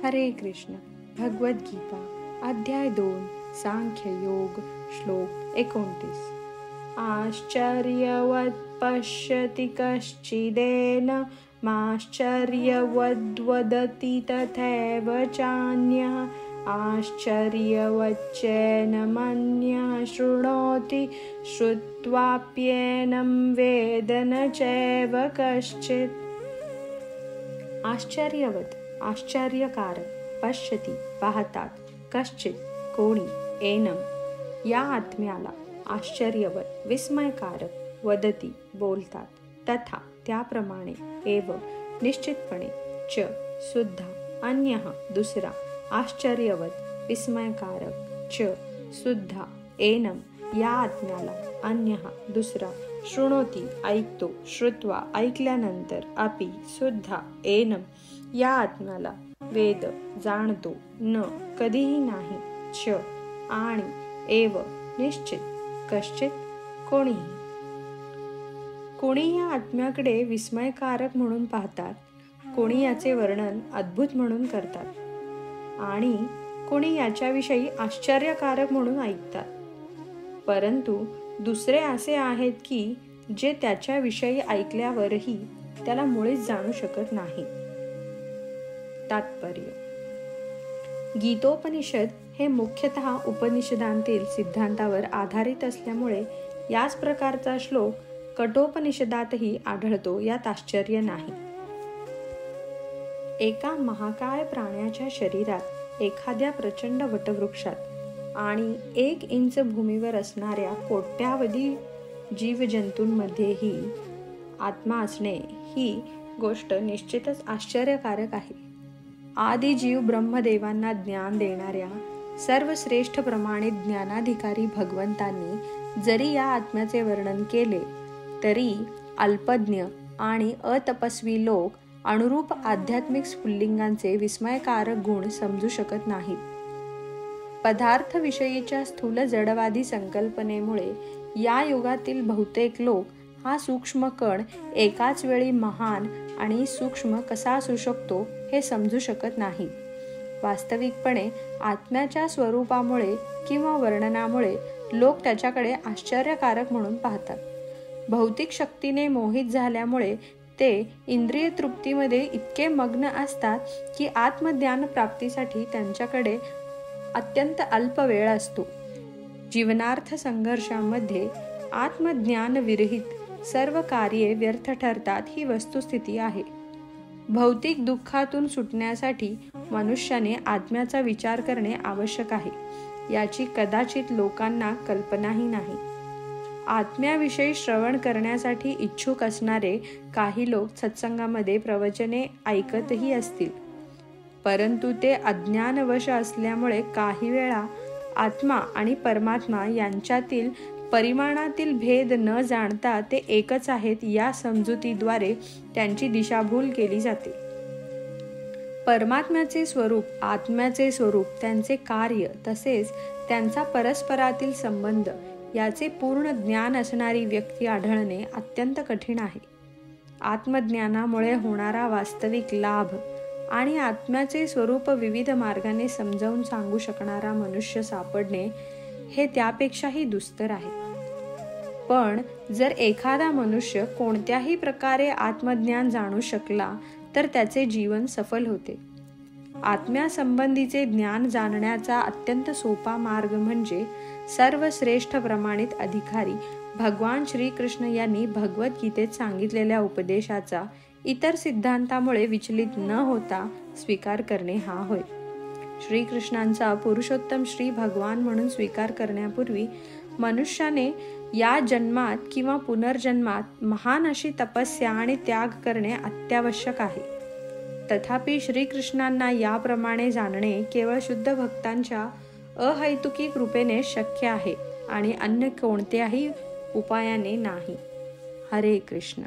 हरे कृष्ण. भगवद्गीता अध्याय 2 सांख्य योग श्लोक 29. आश्चर्यवत् पश्यति कश्चिदेन माश्चर्यवद्वदति तथैव चान्यः आश्चर्यवच्चैन मन्यः शृणोति श्रुत्वाप्येनं वेद न चैव कश्चित्. आश्चर्यवत आश्चर्यकारक, पश्यती पाहतात, कश्चित कोणी, एनम या आत्म्याला, आश्चर्यवत विस्मयकारक, वदती बोलतात, तथा त्याप्रमाणे, एव निश्चितपणे, च सुद्धा, अन्यः दुसरा, आश्चर्यवत विस्मयकारक, च सुद्धा, एनम या आत्म्याला, अन्यः दुसरा, शृणोती ऐकतो, श्रुत्वा ऐकल्यानंतर, अपि सुद्धा, एनम या आत्म्याला, वेद जाणतो, न कधीही नाही, च आणि, एव निश्चित, कश्चित कोणीही. कोणी या आत्म्याकडे विस्मयकारक म्हणून पाहतात, कोणी याचे वर्णन अद्भुत म्हणून करतात आणि कोणी याच्याविषयी आश्चर्यकारक म्हणून ऐकतात. परंतु दुसरे असे आहेत की जे त्याच्याविषयी ऐकल्यावरही त्याला मुळीच जाणू शकत नाही. तात्पर्य. गीतोपनिषद हे मुख्यतः उपनिषदांतील सिद्धांतावर आधारित असल्यामुळे याच प्रकारचा श्लोक कठोपनिषदातही आढळतो, यात आश्चर्य नाही. एका महाकाय प्राण्याच्या शरीरात, एखाद्या प्रचंड वटवृक्षात आणि 1 इंच भूमीवर असणाऱ्या कोट्यावधी जीवजंतूंमध्येही आत्मा असणे ही गोष्ट निश्चितच आश्चर्यकारक आहे. आदी जीव ब्रह्मदेवांना ज्ञान देणाऱ्या सर्वश्रेष्ठ प्रमाणित ज्ञानाधिकारी भगवंतांनी जरी या आत्म्याचे वर्णन केले तरी अल्पज्ञ आणि अतपस्वी लोक अनुरूप आध्यात्मिक स्फुल्लिंगांचे विस्मयकारक गुण समजू शकत नाहीत. पदार्थविषयीच्या स्थूल जडवादी संकल्पनेमुळे या युगातील बहुतेक लोक हा सूक्ष्म कण एकाच वेळी महान आणि सूक्ष्म कसा असू शकतो हे समजू शकत नाही. वास्तविकपणे आत्म्याच्या स्वरूपामुळे किंवा वर्णनामुळे लोक त्याच्याकडे आश्चर्यकारक म्हणून पाहतात. भौतिक शक्तीने मोहित झाल्यामुळे ते इंद्रिय तृप्तीमध्ये इतके मग्न असतात की आत्मज्ञान प्राप्तीसाठी त्यांच्याकडे अत्यंत अल्प वेळ असतो. जीवनार्थ संघर्षामध्ये आत्मज्ञान विरहित सर्व कार्ये व्यर्थ ठरतात ही वस्तुस्थिती आहे. भौतिक दुःखातून सुटण्यासाठी मनुष्याने आत्म्याचा विचार करणे आवश्यक आहे, याची कदाचित लोकांना कल्पनाही नाही. आत्म्याविषयी श्रवण करण्यासाठी इच्छुक असणारे काही लोक सत्संगामध्ये प्रवचने ऐकतही असतील, परंतु ते अज्ञानवश असल्यामुळे काही वेळा आत्मा आणि परमात्मा यांच्यातील परिमाणातील भेद न जाणता ते एकच आहेत या समजुतीद्वारे त्यांची दिशाभूल केली जाते. परमात्म्याचे स्वरूप, आत्म्याचे स्वरूप, त्यांचे कार्य तसेच त्यांचा परस्परातील संबंध याचे पूर्ण ज्ञान असणारी व्यक्ती आढळणे अत्यंत कठीण आहे. आत्मज्ञानामुळे होणारा वास्तविक लाभ आणि आत्म्याचे स्वरूप विविध मार्गाने समजावून सांगू शकणारा मनुष्य सापडणे हे त्यापेक्षाही दुस्तर आहे. पण जर एखादा मनुष्य कोणत्याही प्रकारे आत्मज्ञान जाणू शकला तर त्याचे जीवन सफल होते. आत्म्यासंबंधीचे ज्ञान जाणण्याचा अत्यंत सोपा मार्ग म्हणजे सर्वश्रेष्ठ प्रमाणित अधिकारी भगवान श्रीकृष्ण यांनी भगवद्गीतेत सांगितलेल्या उपदेशाचा इतर सिद्धांतामुळे विचलित न होता स्वीकार करणे हा होय. श्रीकृष्णांचा पुरुषोत्तम श्री भगवान म्हणून स्वीकार करण्यापूर्वी मनुष्याने या जन्मात किंवा पुनर्जन्मात महान अशी तपस्या आणि त्याग करणे अत्यावश्यक आहे. तथापि श्रीकृष्णांना याप्रमाणे जाणणे केवळ शुद्ध भक्तांच्या अहैतुकी कृपेने शक्य आहे आणि अन्य कोणत्याही उपायाने नाही. हरे कृष्ण.